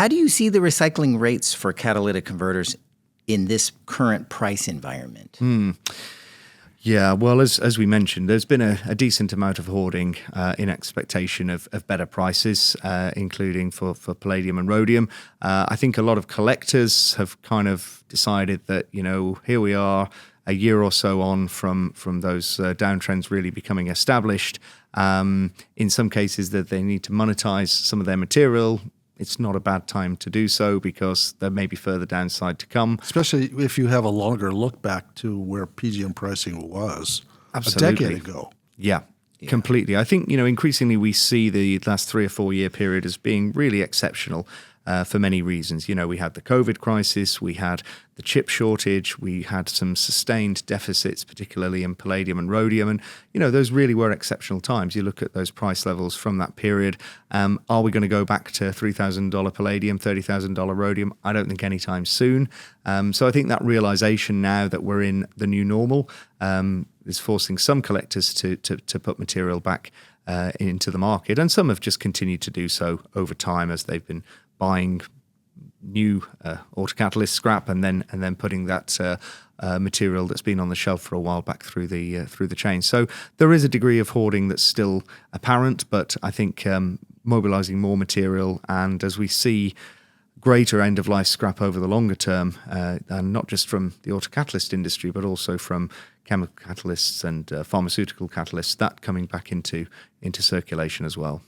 How do you see the recycling rates for catalytic converters in this current price environment? Yeah, well, as we mentioned, there's been a decent amount of hoarding in expectation of better prices, including for Palladium and Rhodium. I think a lot of collectors have kind of decided that, here we are a year or so on from those downtrends really becoming established. In some cases that they need to monetize some of their material. It's not a bad time to do so because there may be further downside to come. Especially if you have a longer look back to where PGM pricing was Absolutely. a decade ago. Yeah, completely. I think, increasingly we see the last 3 or 4 year period as being really exceptional for many reasons. We had the COVID crisis, we had the chip shortage, we had some sustained deficits, particularly in Palladium and Rhodium. And, those really were exceptional times. You look at those price levels from that period. Are we going to go back to $3,000 Palladium, $30,000 Rhodium? I don't think anytime soon. So I think that realization now that we're in the new normal is forcing some collectors to put material back into the market. And some have just continued to do so over time as they've been buying new autocatalyst scrap and then putting that material that's been on the shelf for a while back through the chain. So there is a degree of hoarding that's still apparent, but I think mobilizing more material, and as we see greater end-of-life scrap over the longer term, and not just from the autocatalyst industry, but also from chemical catalysts and pharmaceutical catalysts, that coming back into circulation as well.